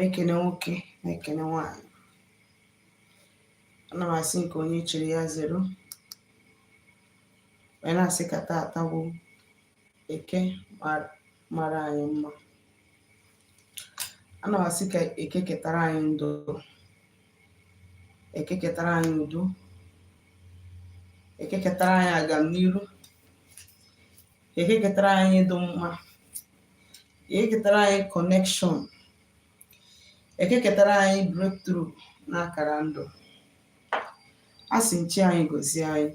ekene nwoke na ekene nwaanyị. Ana m asị nke onye chere ya zero. Wee na-asị ka taata bụ eke mara anyị mma. Ana m asị ka eke ketara anyị ndụ, eke ketara anyị udo, eke ketara anyị agamniru, eke ketara anyị ịdị mma, eke ketara anyị connection, eke ketara anyị breakthrough na akara ndụ. Asị nchi anyị gozie anyị,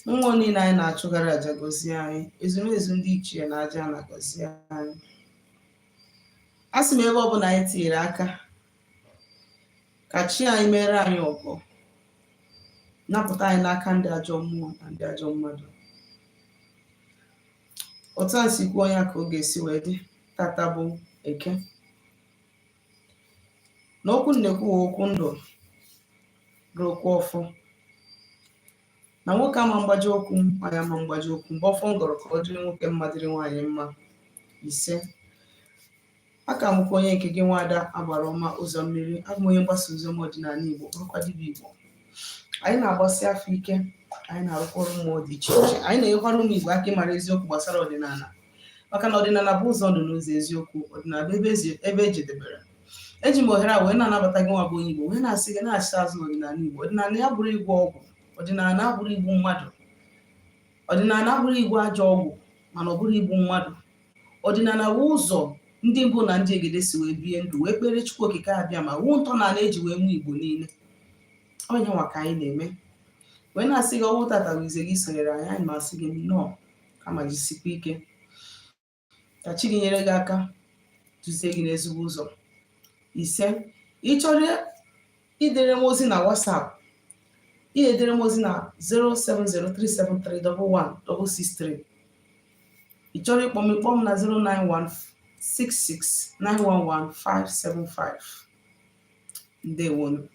mmụọ niile anyị na-achụgara aja gozie anyị, ezumezu ndị ichie na aja na gozie anyị. Asị m ebe ọbụla anyị tinyere aka ka chi anyị mere anyị ọgọ, napụta anyị n'aka ndị ajọ mmụọ na ndị ajọ mmadụ. Otu a si kwuo ya ka ọ ga-esi wee dị. Tata bụ eke, na okwu nnekwu okwu ndụ okwu ọfọ, na nwoke ama mgbaji okwu nwaanyị ama mgbaji okwu, mgbe ọfọ ngọrọ ka ọ dịrị nwoke mma dịrị nwaanyị mma. Ise. Aka m kwa onye nke gị nwada agbara ọma ụzọ mmiri, abụ m onye mgbasa ozi ọma ọdịnala Igbo, bụrụkwa dibịa Igbo. Anyị na-agbasi afọ ike, anyị na-arụkwara mmụọ dị iche iche, anyị na-enyekwara ụmụ Igbo aka ịmara eziokwu gbasara ọdịnala, maka na ọdịnala bụ ụzọ ndụ n'ụzọ eziokwu. Ọdịnala ebe ejedebere. Eji m ohere a wee na-anabata gị nwa bụ onye Igbo, wee na-asị gị na-achị azụ n'ọdịnala Igbo. Ọdịnala ya bụrụ igwe ọgwụ, ọdịnala na-abụrụ igbu mmadụ, ọdịnala na-abụrụ igwe ajọ ọgwụ, mana ọ bụrụ igbu mmadụ. Ọdịnala bụ ụzọ ndị mbụ na ndị egede si wee bie ndụ, wee kpere Chukwu okike abịa ma wuo ntọala eji wee nwee Igbo niile. Onye nwa ka anyị na-eme. Wee na-asị gị ọwụ tata bụ ize gị sonyere anyị, anyị ma-asị gị nnọọ, kama jisikwa ike ka chi gị nyere gị aka, duzie gị n'ezigbo ụzọ. Ise. Ị chọrọ idere m ozi na WhatsApp, ị edere m ozi na 07037311663. Ị chọrọ ịkpọ m na 09166911575. Ndewonu.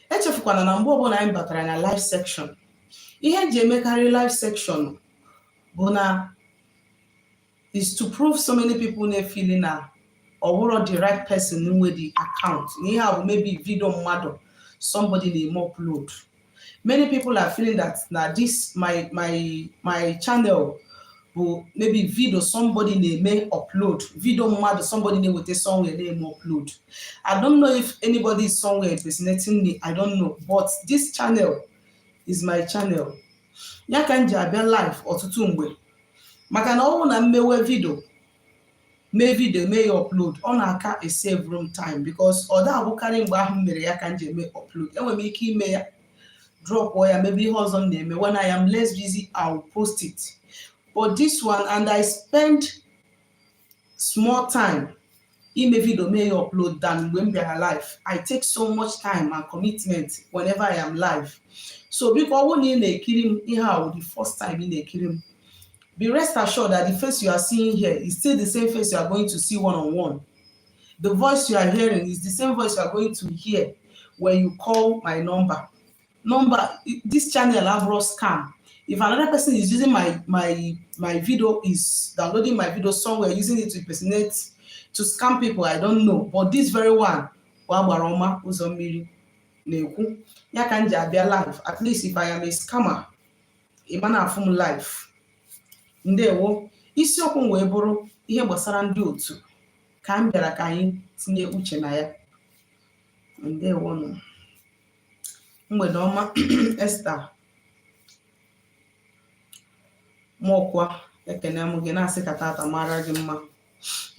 Echefukwana na mgbe ọbụla anyị batara na live section, ihe eji emekarị live section bụ na is to prove so many people na-efili na ọwụrụ the right person nwe the account. Ihe a bụ maybe video mmadụ somebody na-eme upload. Many people are feeling that na this my channel bụ maybe video somebody na-eme upload, video mmadụ somebody na-eweta somewhere na-eme upload. I don't know if anybody is somewhere impersonating me, I don't know, but this channel is my channel. Ya ka m ji abịa live ọtụtụ mgbe, maka na ọ bụ na mmewe video mee ya upload, ọ na-aka save room time, because ọ da-abụkarị mgbe ahụ mere ya ka m ji eme upload. Enwere m ike ime ya, drop ya, maybe ihe ọzọ m na-eme. When I am less busy, I'll post it. But this one, and I spend small time ime video mee ya upload than mgbe m bịara live. I take so much time and commitment whenever I am live. So before ọ bụrụ na ị na-ekiri m ihe a the first time ị na-ekiri m, be rest assured that the face you are seeing here is still the same face you are going to see one-on-one. The voice you are hearing is the same voice you are going to hear when you call my number. This channel abro scam. If another person is using my video, is downloading my video somewhere, using it to impersonate, to scam people, I don't know. But this very one, Wabaroma Uzomiri Neku, Yakanja Abia live. At least if I am a scammer, Imana from life. Ndewo, isiokwu wee bụrụ ihe gbasara ndị otu ka m bịara ka anyị tinye uche na ya. Ndewo nụ. Mgbede ọma. Esther Mokwa, ekene m gị, na-asị ka tata mara gị mma.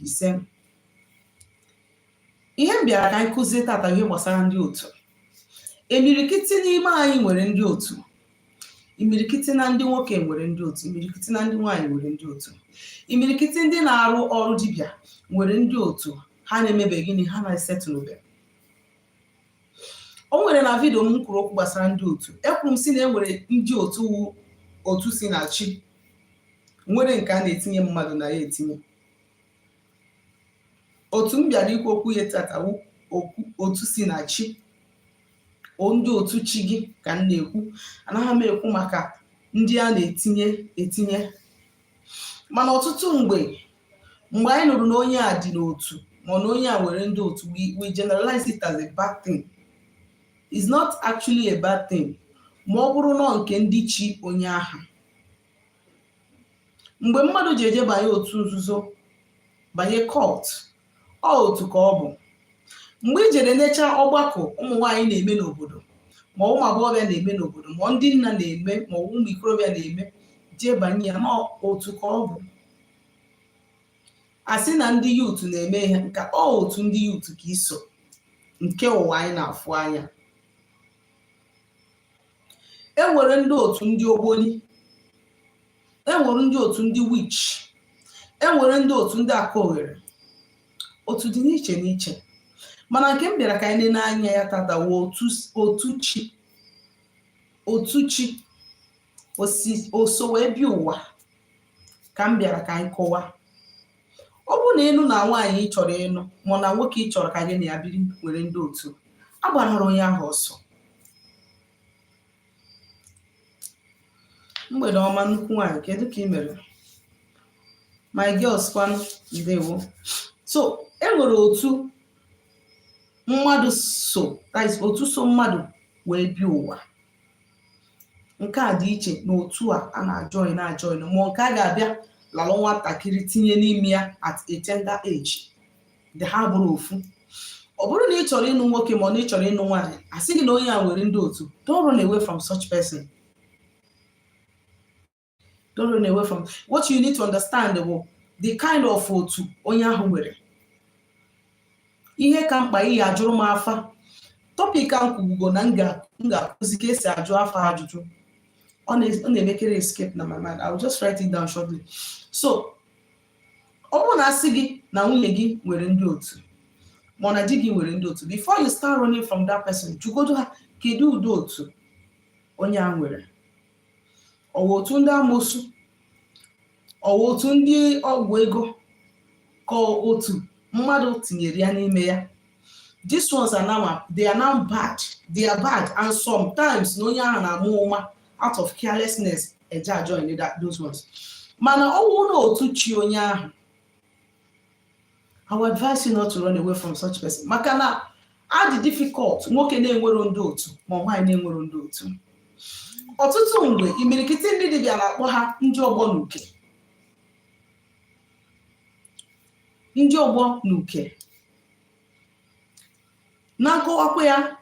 Ise. Ihe m bịara ka anyị kụzie tata ihe gbasara ndị otu. Emirikiti n'ime anyị nwere ndị otu. Imirikiti na ndị nwoke nwere ndị otu, imirikiti na ndị nwaanyị nwere ndị otu. Imirikiti ndị na-arụ ọrụ dibịa nwere ndị otu, ha na-emebe gịnị, ha na-esetụlube. O nwere na vidio m kwuru okwu gbasara ndị otu, ekwuru m si na enwere ndị otu si na chi, nwere nke a na-etinye mmadụ na ya etinye. Otu m bịara ikwu okwu ya tata otu si na chi, ndị otu chi gị ka m na-ekwu. Anaghị m ekwu maka ndị a na-etinye. Mana ọtụtụ mgbe anyị nụrụ na onye a dị n'otu mana onye a nwere ndị otu, we generalize it as a bad thing. It's not actually a bad thing ma ọ bụrụ na nke ndị chi onye ahụ. Mgbe mmadụ ji eje banye otu nzuzo, banye cult, ọ otu ka ọ bụ. Mgbe i jere necha ọgbakọ ụmụ nwaanyị na-eme n'obodo, ma ụmụ agbọghọbịa na-eme n'obodo, ma ndị nna na-eme, ma ụmụ ikorobịa na-eme, jee banye ya, na otu ka ọ bụ. Asị na ndị youth na-eme ihe nka, ọ otu ndị youth ka iso, nke ụwa anyị na-afụ anya. E nwere ndị otu ndị ogboni, e nwere ndị otu ndị witch, e nwere ndị otu ndị akọghere. Otu dị n'iche n'iche, mana nke m bịara ka anyị na-anya ya tata wụ otu chi oso wee bịa ụwa ka m bịara ka anyị kọwaa. Ọ bụ na ịnụ na nwaanyị ị chọrọ ịnụ ma na nwoke ị chọrọ ka gị na ya biri nwere ndị otu, agbanara onye ahụ ọsọ. Mgbede ọma nnukwu nwaanyị, kedu ka ị mere? My girls kwanụ, ndewo. So e nwere otu mmadụ so, that is otu so mmadụ wee bịa ụwa. Nke a dị iche na otu a na-ajoin ma nke a ga-abịa lalụ nwatakịrị tinye n'ime ya at a tender age. Ha bụrụ ofu. Ọ bụrụ na ị chọrọ ịnụ nwoke ma na ị chọrọ ịnụ nwaanyị, asị gị na onye a nwere ndị otu, don't run away from such person. Don't run away from. What you need to understand the kind of otu onye ahụ nwere. Ihe ka mkpa ihe ajụrụ m afa. Topic a kwugo na m ga-akụzi ka esi ajụ afa ajụjụ. Ọ na-emekere escape na my mind. I will just write it down shortly. So, ọ bụrụ na asị gị na nwunye gị nwere ndị otu, ma na di gị nwere ndị otu, before you start running from that person, jụgodo ha kedu ụdị otu onye a nwere. Ọ wụ otu ndị amosu, ọ wụ otu ndị ọgwụ ego, ka otu mmadụ tinyere ya n'ime ya. These ones are now bad. They are bad, and sometimes na onye ahụ na-amụ ụma out of carelessness eje join those ones. Mana ọ wụ na otu chi onye ahụ, I would advise you not to run away from such person. Maka na adị difficult nwoke na-enwero ndị otu ma nwaanyị na-enwero ndị otu. Ọtụtụ mgbe imirikiti ndị dibịa na-akpọ ha ndị ọgbọ n'uke. Ndị ọgbọ n'uke. Na-akọwakwa ya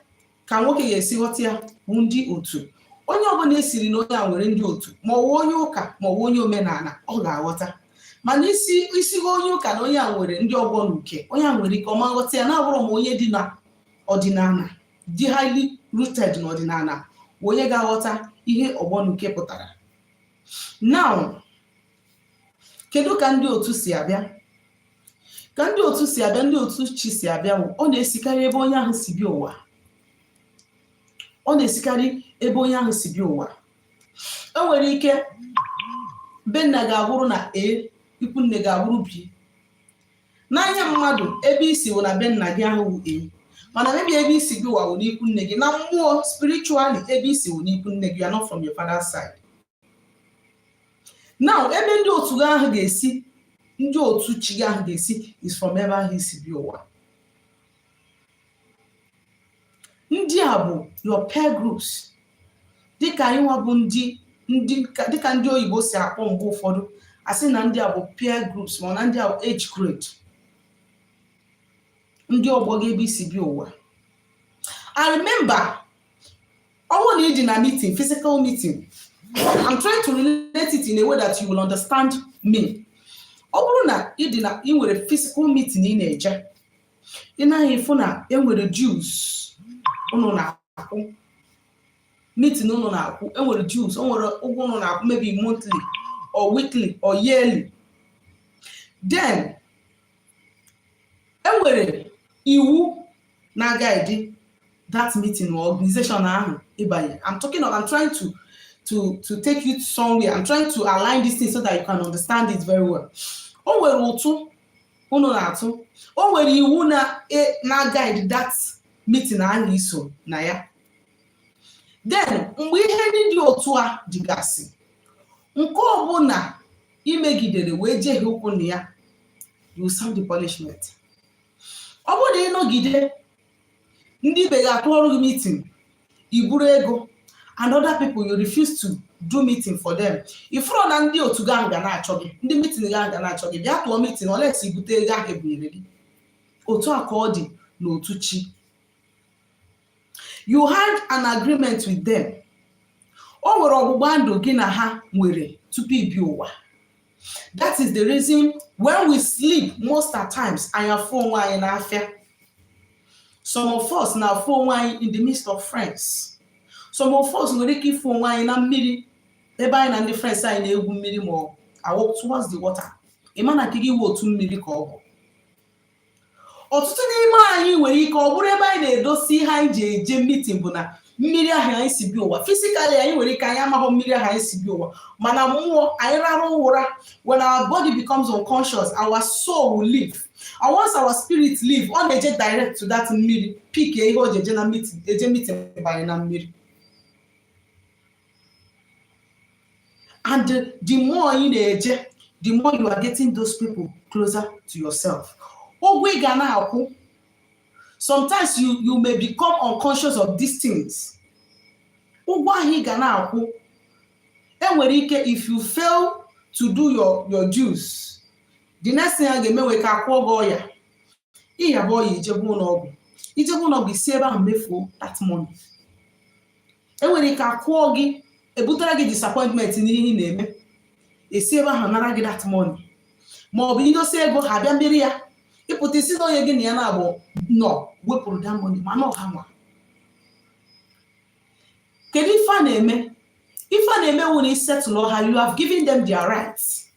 ka nwoke ga-esi ghọta ya bụ ndị otu. Onye ọbụla esiri na onye a nwere ndị otu, ma ọ wụ onye ụka ma ọ wụ onye omenala, ọ ga-aghọta. Mana isi onye ụka na onye a nwere ndị ọgbọ n'uke, onye a nwere ike ọma nghọta ya, na-abụrụ ma onye dị na ọdịnala, dị highly rooted na ọdịnala, onye ga-aghọta ihe ọgbọ n'uke pụtara. Now, kedu ka ndị otu si abịa? Ka ndị otu si abịa, ndị otu chi si abịa, ọ na-esikarị ebe onye ahụ si bịa ụwa. Ọ na-esikarị ebe onye ahụ si bịa ụwa. O nwere ike be nna ga-abụrụ na A, ikwu nne ga-abụrụ B. N'anya mmadụ, ebe isi wụ na be nna gị ahụ wụ A, mana maybe ebe isi gị ụwa wụ n'ikwu nne gị. Na mmụọ, spiritually, ebe isi wụ n'ikwu nne gị, you are not from your father's side. Now, ebe ndị otu ahụ ga-esi, ndị otu chi ahụ ga-esi is from ebe ahụ isi bịa ụwa. Ndị a bụ your peer groups. Dịka anyị nwa bụ dịka ndị oyibo si akpọ mgbe ụfọdụ, asị na ndị a bụ peer groups, ma na ndị a bụ age grade. Ndị ọgbọ gị ebe isi bịa ụwa. I remember, ọwụ na ị dị na meeting, physical meeting. I'm trying to relate it in a way that you will understand me. Ọ bụrụ na ị nwere physical meeting ị na-eje, ị naghị ịfụ na e nwere dues unu na-akwụ. Meeting unu na-akwụ, e nwere dues, o nwere ụgwọ unu na-akwụ, maybe monthly or weekly or yearly. Then, e nwere iwu na-guide that meeting or organization ahụ ịbanye. I'm trying to take you somewhere. I'm trying to align this thing so that you can understand it very well. O nwere ụtụ unu na-atụ. O nwere iwu na-guide that meeting ahụ iso na ya. Then, mgbe ihe ndị otu a dịgasị, nke ọbụla imegidere wee jehie ụkwụ na ya, you serve the punishment. ọ bụrụ na ịnọgide ndị ibe ga-akpọrọ gị meeting, iburu ego, and other people you refuse to do meeting for them. Ifuru na ndị otu ga na-achọ gị, ndị meeting ga na-achọ gị, bịa tụọ meeting unless ibute ego ahụ ebunyere gị. Otu a ka ọ dị n'otu chi. You had an agreement with them. O nwere ọgbụgba ndụ gị na ha nwere tupu ibi ụwa. That is the reason when we sleep most at times anyị afụ onwe anyị n'afịa. Some of us na-afụ onwe anyị in the midst of friends. Some of us nwere ike ịfụ onwe anyị na mmiri ebe anyị na ndị friends anyị na-egwu mmiri ma I walk towards the water. Ịma na nke gị wụ otu mmiri ka ọ bụ. Ọtụtụ n'ime anyị nwere ike ọ bụrụ ebe anyị na-edosi ihe anyị ji eje meeting bụ na mmiri ahụ anyị si bi ụwa. Physically anyị nwere ike anyị amaghị mmiri ahụ anyị si bi ụwa, mana mmụọ anyị rara ụra. When our body becomes unconscious, our soul will leave. And once our spirit leave, ọ na-eje direct to that mmiri. Pick ihe o jeje na meeting, eje meeting banye na mmiri. And the more you na-eje, the more you are getting those people closer to yourself. Ogwe ga na-akwụ. Sometimes you may become unconscious of these things. Ụgwọ ahụ ga na-akwụ. Enwere ike if you fail to do your dues, the next thing a ga-eme wee ka akwụọ gị ọya. Ịya bụ ọya ijebu ụlọọgwụ. Ijebu ụlọọgwụ isi ebe ahụ mefuo that money. Enwere ike akwụọ gị, ebutere gị disappointment n'ihe ị na-eme. Esi ebe ahụ nara gị that money. Ma ọ bụ idosi ego ha bịa mmiri ya. Ịpụta isi na onye gị na ya na-abụ nọ wepụrụ that money mana ọha nwa. Kedu ife a na-eme? Ife a na-eme when you settle ha, you have given them their rights.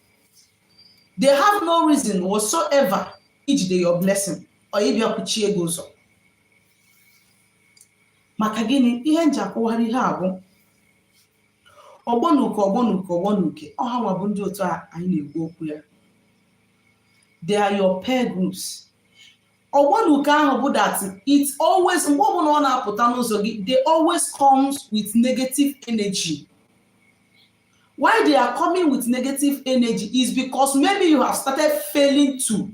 They have no reason whatsoever ijide your blessing or ịbịa kwuchie ego ụzọ. Maka gịnị? Ihe nji akọwara ihe a bụ ọgbọnuke ọha nwa bụ ndị otu a anyị na-ekwu okwu ya. They are your peer groups. Ọgbọnuke ahụ bụ that it always, mgbe ọbụla ọ na-apụta n'ụzọ gị, they always comes with negative energy. Why they are coming with negative energy is because maybe you have started failing to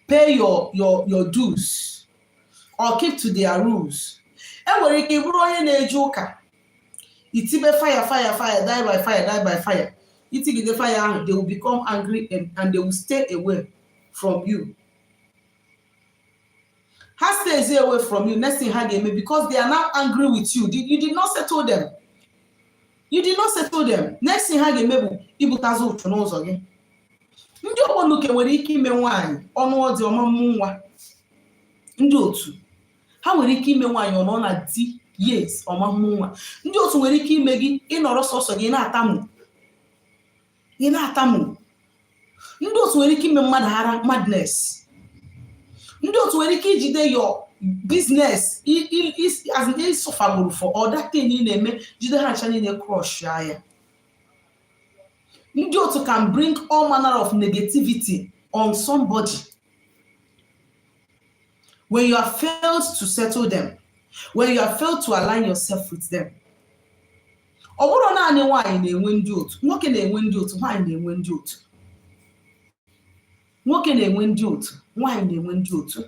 pay your dues or keep to their rules. Enwere ike bụrụ onye na-eje ụka, itibe fire, die by fire. Itigide fire ahụ, they will become angry and they will stay away from you. Ha stays away from you, next thing ha ga-eme because they are now angry with you. You did not settle them. You did not settle them. Next thing ha ga-eme bụ ibutazi ụtụ n'ụzọ gị. Ndị ọgbọnuke nwere ike ime nwaanyị ọnụ ọdị ọmụmụ nwa. Ndị otu ha nwere ike ime nwaanyị ọnụ na di years ọmụmụ nwa. Ndị otu nwere ike ime gị ịnọrọ sọsọ gị na-atamu. Ndị otu nwere ike ime mmadụ hara madness. Ndị otu nwere ike ijide your business as an insufferable for all that thing ị na-eme, jide ha ncha niile crush ya. Ndị otu can bring all manner of negativity on somebody when you have failed to settle them, when you have failed to align yourself with them. Ọ bụrụ naanị nwaanyị na-enwe ndị otu, nwoke na-enwe ndị otu, nwaanyị na-enwe ndị otu. Nwoke na-enwe ndị otu, nwaanyị na-enwe ndị otu.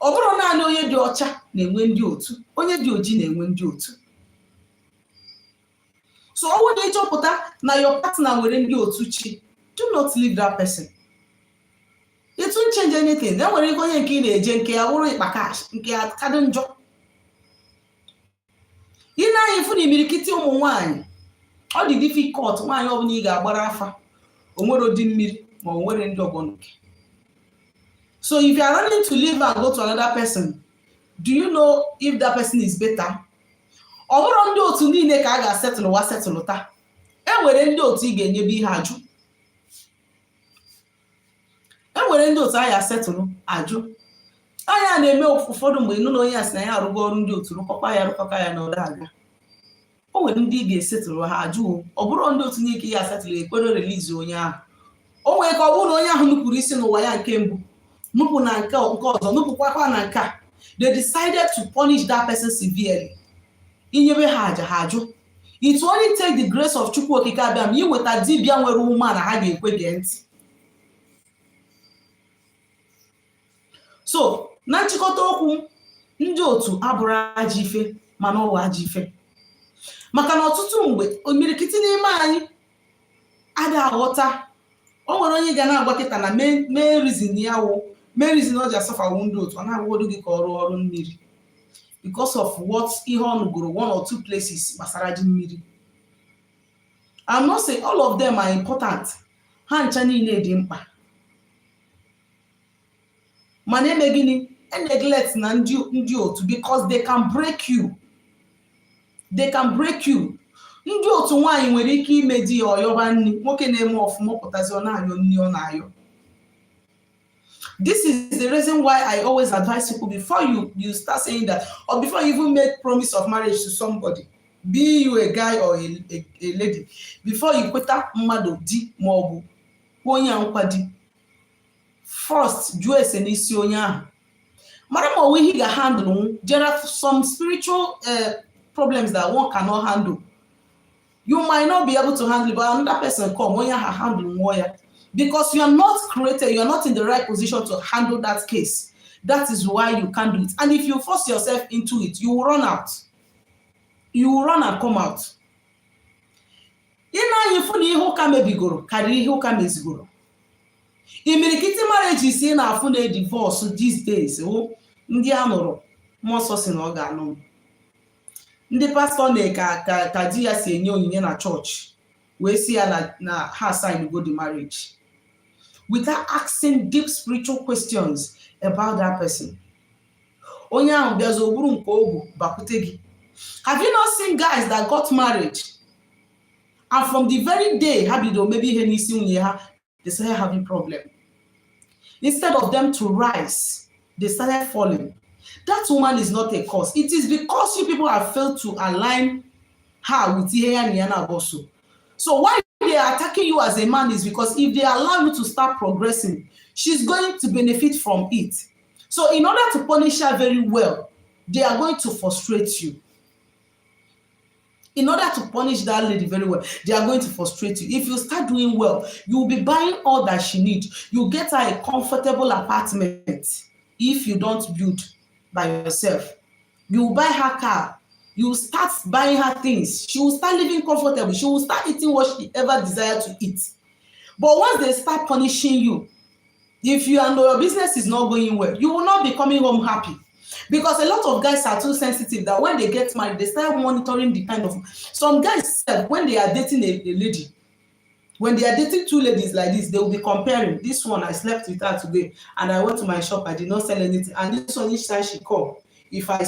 Ọ bụrụ naanị onye dị ọcha na-enwe ndị otu, onye dị oji na-enwe ndị otu. So ọ bụrụ na ịchọpụta na your partner nwere ndị otu chi, do not leave that person. It won't change anything. Then nwere onye nke ị na-eje nke ya bụrụ ịkpa cash, nke ya kadị njọ. Ị na-anyị fụ na imirikiti ụmụ nwaanyị, ọ dị difficult nwaanyị ọ bụla ị ga-agbara afa, o nwere odi mmiri ma o nwere ndị ọgbọnuke. So if you are running to leave and go to another person, do you know if that person is better? Ọ bụrụ ndị otu niile ka a ga-asetụlụ wa setụlụ taa. Enwere ndị otu ị ga-enyebe ihe ajụ. Enwere ndị otu a ga-asetụlụ ajụ. Anya na-eme ụfọdụ mgbe ịnụ na onye asị na ya arụgo ọrụ ndị otu rụkọkwa ya na ọda aga. O nwere ndị ị ga-esetụlụ ha ajụ. Ọ bụrụ ndị otu niile ka ị ga-asetụlụ ekwere release onye ahụ. O nwere ka ọ bụrụ na onye ahụ nupụrụ isi n'ụwa ya nke mbụ, nupụ na nke ọzọ, nupụkwakwa na nke a. They decided to punish that person severely. Inyebe ha aja ha ajụ. It only take the grace of Chukwu Okike abịa ma iweta dibịa nwere ume na ha ga-ekwe gee ntị. So na nchịkọta okwu, ndị otu abụrụ ajọ ife mana ọ bụ ajọ ife, maka na ọtụtụ mgbe imirikiti n'ime anyị ada aghọta. O nwere onye ga na-agwa kịta na mee reason ya wụ mee reason ọ ji asọfawu ndị otu, ọ na-agwagodo gị ka ọrụ mmiri because of what ihe ọnụgoro 1 or 2 places gbasara ji mmiri. I'm not saying all of them are important, ha ncha niile dị mkpa, mana eme gịnị neglect na ndị otu because they can break you. They can break you. Ndị otu nwaanyị nwere ike ime di ya ọyọba nni, nwoke na-eme ọfụma pụtazi ọ na-ayọ nni ọ na-ayọ. This is the reason why I always advise people before you start saying that, or before you even make promise of marriage to somebody, be you a guy or a lady, before you kweta mmadụ di ma ọ bụ onye nkwa di, first jụọ ese n'isi onye ahụ mara ma onwe ihe ga-handle. There are some spiritual problems that one cannot handle. You might not be able to handle it, but another person come when you handle more, because you are not created, you are not in the right position to handle that case. That is why you can't do it. And if you force yourself into it, you will run out. You will run and come out. Ina yifuni ihe ka mebigoro karịrị ihe ka mezigoro. Imirikiti marriage is in na afune divorce these days. Ndị anụrụ mmụọ nsọ si na ọ ga-anụ. Ndị pastọ ka di ya si enye onyinye na chọọchị wee si ya na ha sign go the marriage without asking deep spiritual questions about that person. Onye ahụ bịazi oburu nke ogwu bakwute gị. Have you not seen guys that got married and from the very day ha bido maybe ihe n'isi nwunye ha, they started having problem. Instead of them to rise, they started falling. That woman is not a cause. It is because you people have failed to align her with Ihe and Yana Bosu. So why they are attacking you as a man is because if they allow you to start progressing, she's going to benefit from it. So in order to punish her very well, they are going to frustrate you. In order to punish that lady very well, they are going to frustrate you. If you start doing well, you will be buying all that she needs. You get her a comfortable apartment if you don't build by yourself. You buy her car. You start buying her things. She will start living comfortable. She will start eating what she ever desired to eat. But once they start punishing you, if you and your business is not going well, you will not be coming home happy. Because a lot of guys are too sensitive that when they get married, they start monitoring the kind of... Some guys said when they are dating a lady, when they are dating 2 ladies like this, they will be comparing. This one, I slept with her today, and I went to my shop, I did not sell anything. And this one, each time she called, if I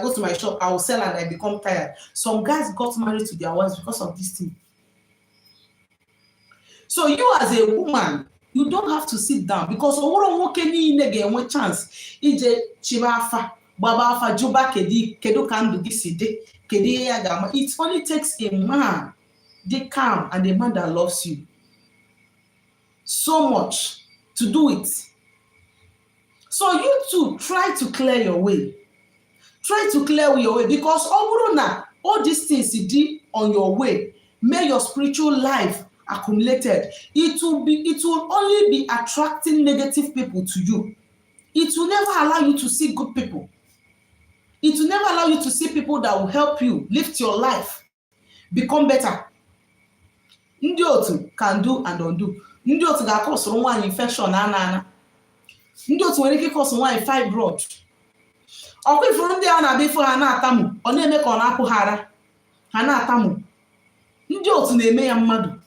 go to my shop, I will sell and I become tired. Some guys got married to their wives because of this thing. So you as a woman, you don't have to sit down because one chance. It only takes a man, they calm, and a man that loves you so much to do it. So you too try to clear your way. Try to clear your way because all these things you did on your way, may your spiritual life accumulated. It will only be attracting negative people to you. It will never allow you to see good people. It will never allow you to see people that will help you lift your life, become better. Ndiotu can do and undo. Ndiotu ga cause one infection ana. Ndiotu nwere ike cause one fibroid. Ọkwa ifuru ndị a na-abịa ifo ha na-atamu, ọ na-eme ka ọ na-apụ hara. Ha na-atamu. Ndiotu na-eme ya mmadụ.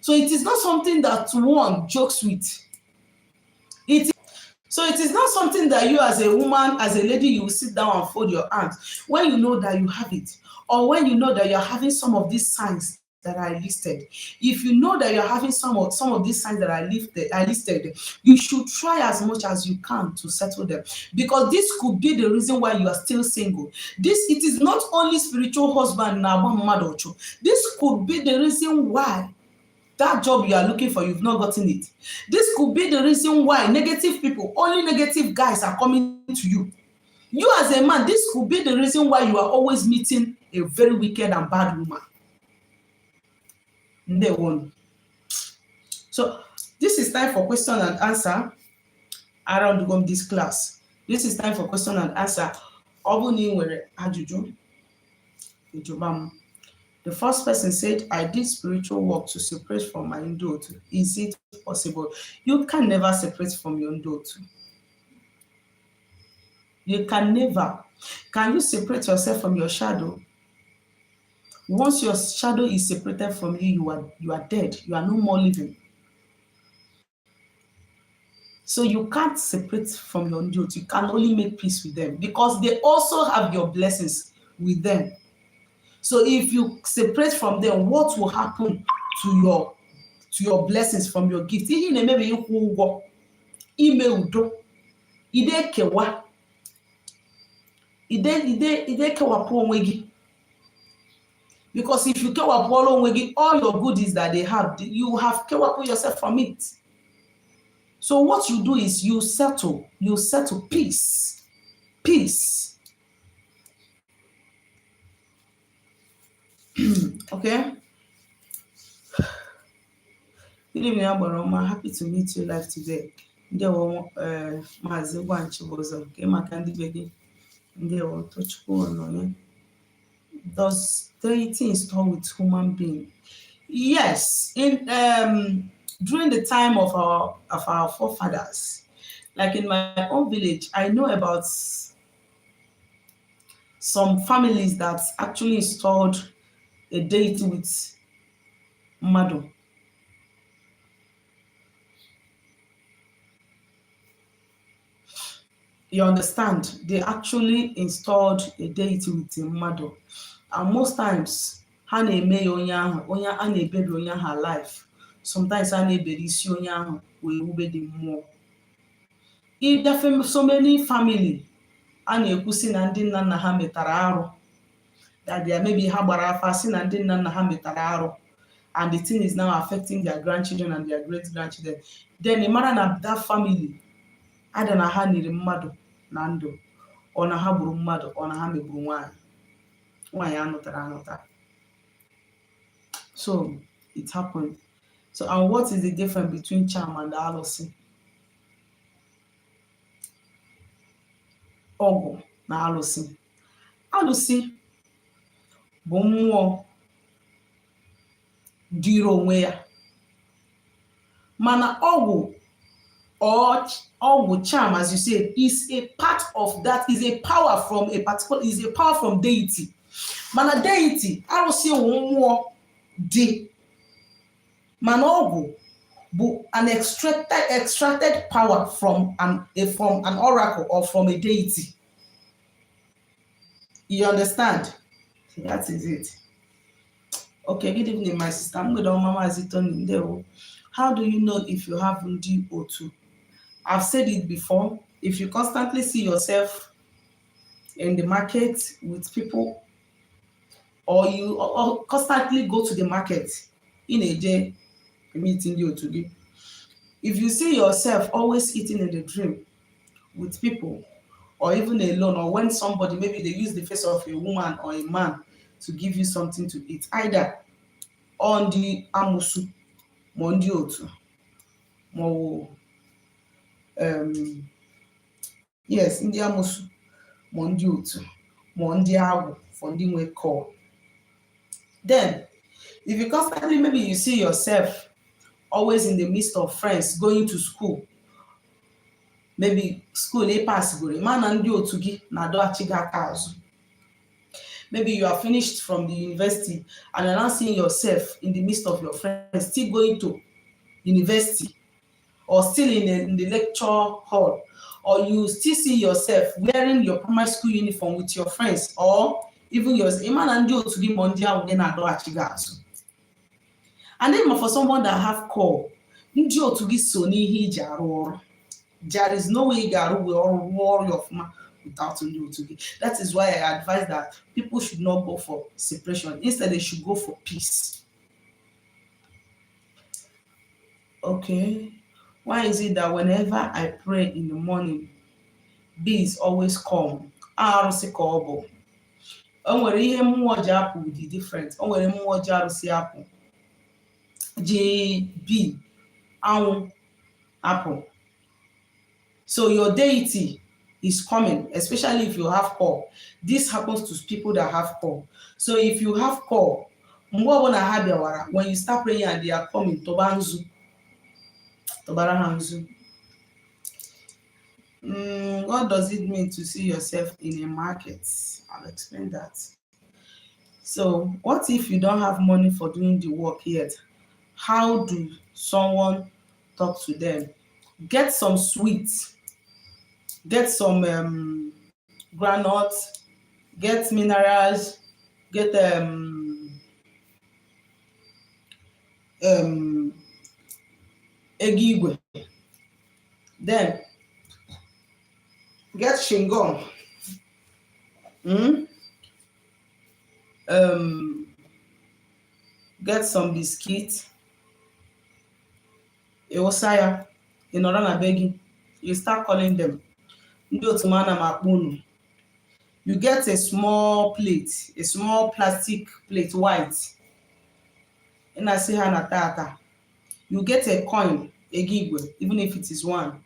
So it is not something that one jokes with. So it is not something that you as a woman, as a lady, you will sit down and fold your hands when you know that you have it, or when you know that you're having some of these signs that are listed. If you know that you're having some of these signs that are listed, you should try as much as you can to settle them, because this could be the reason why you are still single. It is not only spiritual husband. This could be the reason why that job you are looking for, you've not gotten it. This could be the reason why negative people, only negative guys are coming to you. You as a man, this could be the reason why you are always meeting a very wicked and bad woman. So this is time for question and answer. around this class. This is time for question and answer. Obuni were ajuju. The first person said, I did spiritual work to separate from my Ndiotu. Is it possible? You can never separate from your Ndiotu. You can never. Can you separate yourself from your shadow? Once your shadow is separated from you, you are dead. You are no more living. So you can't separate from your Ndiotu. You can only make peace with them because they also have your blessings with them. So if you separate from them, what will happen to your blessings from your gift? Ihe na-emebe ịkwụ ụgwọ, ime udo, ide kewapụ onwe gị. Because if you kewapụ onwe gị, all your goodies that they have, you have kewapụ yourself from it. So what you do is you settle peace. Peace. Okay? Good evening, Abaroma. Happy to meet you live today. Ndewo Mazi Wanchibozo. Kemaka ndị begi. Ndewo Tochukwu Ononye. Does deity install with human being? Yes. During the time of our forefathers, like in my own village, I know about some families that actually installed a deity with Mado. You understand? They actually installed a deity with Mado. And most times, ha na-eme ya onye a na-ebere onye ahụ alive. Sometimes a na-ebere isi onye ahụ wee rube dị mmụọ. If so many family a na-ekwusi na ndị nna nna ha metara arụ, that they maybe ha gbara afa si na ndị nna nna ha metara arụ, and the thing is now affecting their grandchildren and their great grandchildren, then the mara na that family ada na ha niri mmadụ na ndụ, ọ na ha gburu mmadụ, ọ na ha megburu nwaanyị anụtara anụta. So it happened. So, and what is the difference between charm and alusi? Ọgwụ na alusi. Alusi bụ mmụọ dịrị onwe ya. Mana ọgwụ or charm, as you said, is a part of that, is a power from deity. Mana deity, alusi mmụọ dị. Mana ọgwụ bụ an extracted power from an oracle or from a deity. You understand? That is it. Okay, good evening, my sister. I'm going to Mama Azitoni. How do you know if you have Ndiotu? I've said it before. If you constantly see yourself in the market with people, or you constantly go to the market in a day, meeting Ndiotu. If you see yourself always eating in the dream with people, or even alone, or when somebody, maybe they use the face of a woman or a man to give you something to eat, either on the amusu, Ndiotu, yes, in the amusu, Ndiotu, Ndiagu, for the call. Then, if you constantly, maybe you see yourself always in the midst of friends going to school, maybe school a pass go, man and Ndiotu gi na do achiga kazu. Maybe you are finished from the university and you're now seeing yourself in the midst of your friends, still going to university, or still in the lecture hall, or you still see yourself wearing your primary school uniform with your friends, or even yours, man and Ndiotu gi mondia uge na do achiga kazu. And then for someone that have call, Ndiotu gi so n'ihe iji arụ ọrụ. There is no way you can warrior of man without Ndiotu. That is why I advise that people should not go for separation. Instead, they should go for peace. Okay. Why is it that whenever I pray in the morning, bees always come? Arụsị ka ọ bụ. O nwere ihe mmụọ ji apụ dị different. O nwere mmụọ ji arụsị apụ. Ji bee anwụ apụ. So your deity is coming, especially if you have core. This happens to people that have core. So if you have core, mgbe ọbụla ha bịawara, when you start praying and they are coming, tọba nzu, tọbara ha nzu. What does it mean to see yourself in a market? I'll explain that. So what if you don't have money for doing the work yet? How do someone talk to them? Get some sweets, get some groundnuts, get minerals, get egg igwe. Then get shingon. Get some biscuit. Ewosaya, ịnọrọ na be gị. You start calling them. Ndiotu mana makpunu. You get a small plate, a small plastic plate, white. And I see her na tata. You get a coin, a gigwe, even if it is one.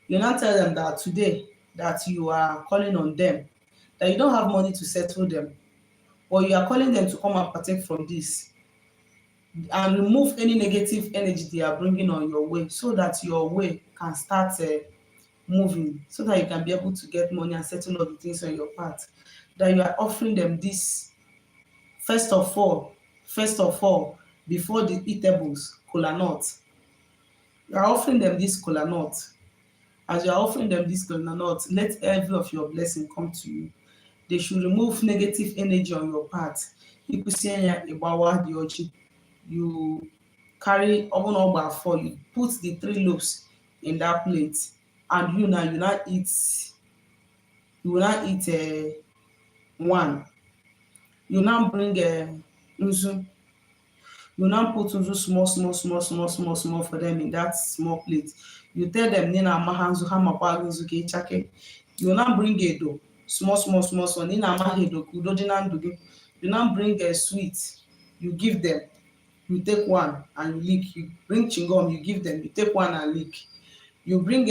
You now tell them that today that you are calling on them, that you don't have money to settle them, but you are calling them to come and partake from this and remove any negative energy they are bringing on your way, so that your way can start moving, so that you can be able to get money and settle all the things on your path. That you are offering them this first of all, before the eatables, kola nut. You are offering them this kola nut. As you are offering them this kola nut, let every of your blessing come to you. They should remove negative energy on your path. You carry over for you, put the 3 loaves in that plate, and you will not eat one. You now bring nzu. You now put nzu small for them in that small plate. You tell them nina amaha nzu ha makwa nzu ka ịchake. You now bring edo small nina amaha edo ka udo dị na ndụ gị. You now bring a sweet, you give them. You take one and you lick. You bring chingom, you give them. You take one and lick. You bring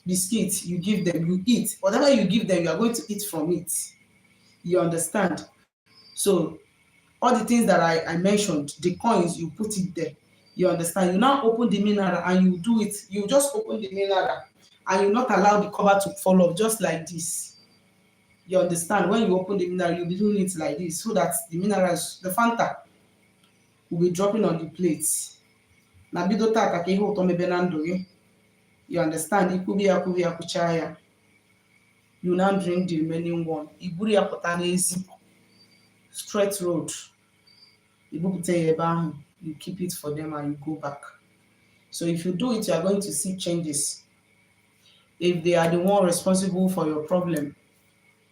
biscuits, you give them. You eat. Whatever you give them, you are going to eat from it. You understand? So all the things that I mentioned, the coins, you put it there. You understand? You now open the mineral and you do it. You just open the mineral and you not allow the cover to fall off, just like this. You understand? When you open the mineral, you'll be doing it like this, so that the minerals, the Fanta, will be dropping on the plates. Na bido tata ka ihe ụtọ mebe na ndụ gị. You understand? Ikubi ya kucha ya. You now drink the remaining one. Iburu ya pụta n'ezi. Straight road. Ibupute ya ebe ahụ. You keep it for them and you go back. So if you do it, you are going to see changes. If they are the one responsible for your problem.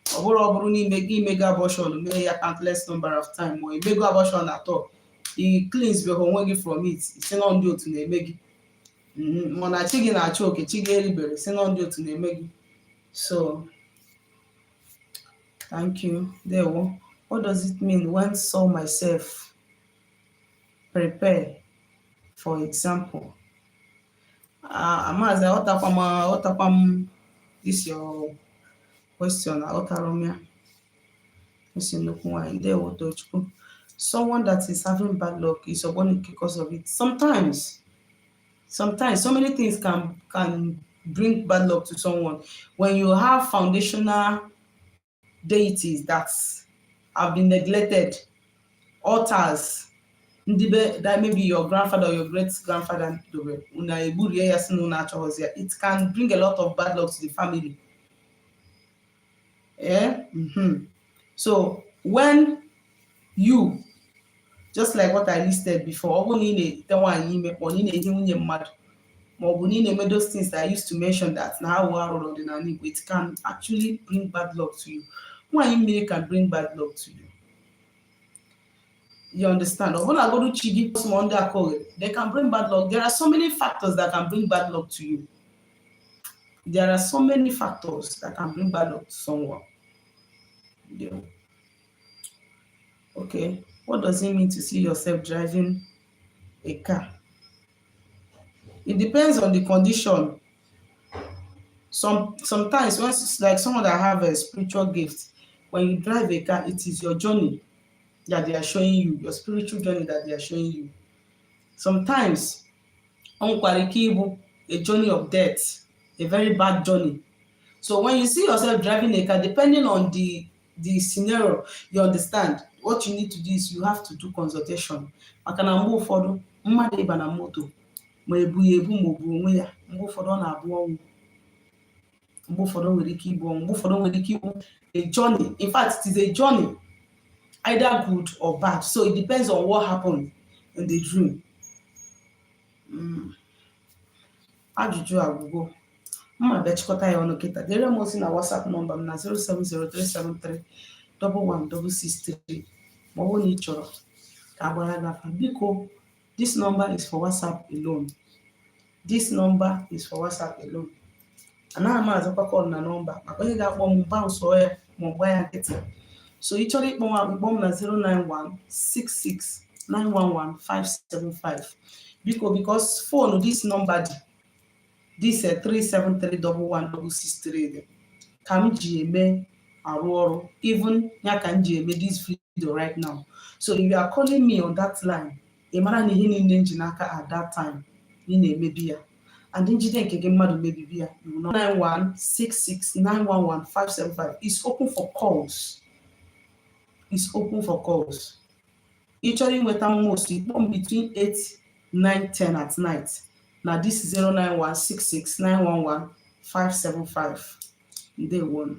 Ọ bụrụ n'ime gị imega abortion, mee ya countless number of time, or imego abortion at all. He cleans the onwe gị from it. Isi na Ndiotu na-eme gị. Mana chi gị na-achọ oke, chi gị eribere, isi na Ndiotu na-eme gị. So, thank you. There. What does it mean when saw myself prepare? For example, Amazi, ọtakwam this your question. Ọtarọm ya. Someone that is having bad luck is ogbonike because of it. Sometimes so many things can bring bad luck to someone. When you have foundational deities that have been neglected, altars, that maybe your grandfather or your great-grandfather, it can bring a lot of bad luck to the family. Yeah? So when you, just like what I listed before, those things that I used to mention, that now it can actually bring bad luck to you. One can bring bad luck to you. You understand? They can bring bad luck. There are so many factors that can bring bad luck to you. There are so many factors that can bring bad luck to someone. Yeah. Okay, what does it mean to see yourself driving a car? It depends on the condition Sometimes when it's like someone that have a spiritual gift, when you drive a car, it is your journey that they are showing you, your spiritual journey that they are showing you. Sometimes o nwekwara ike ịbụ a journey of death, a very bad journey. So when you see yourself driving a car, depending on the scenario, you understand what you need to do is you have to do consultation. Maka na mgbe ụfọdụ mmadụ ịba na moto ma ebu ya ebu ma ọ bụ onwe ya, mgbe ụfọdụ ọ na-abụ ọnwụ, mgbe ụfọdụ o nwere ike ịbụ ọnwụ, mgbe ụfọdụ o nwere ike ịbụ a journey. In fact, it is a journey, either good or bad. So it depends on what happened in the dream. Ajụjụ agwụgo. Mma bịa chịkọta ya ọnụ kịta. Dere m ozi na WhatsApp nọmba m na 07037311663 ma ọ bụrụ na ị chọrọ ka agbara gị afa. Biko, this number is for WhatsApp alone. This number is for WhatsApp alone. Anaghị m azakwa kọl na nọmba maka onye ga-akpọ m bounce ya ma ọ gba ya nkịtị. So ị chọrọ ịkpọ m na 09166911575. Biko, because phone this number dị, this 3731163 ka m ji eme arụ ọrụ, even ya ka m ji eme this video right now. So if you are calling me on that line, ị mara na ihe niile m ji n'aka at that time ị na-emebi ya, and njide nke gị mmadụ mebibi ya, 09166911575 is open for calls. It's open for calls. Ị chọrọ inweta m most, ịkpọ m between 8, 9, 10 at night. Now this is 09166911575. Ndewo.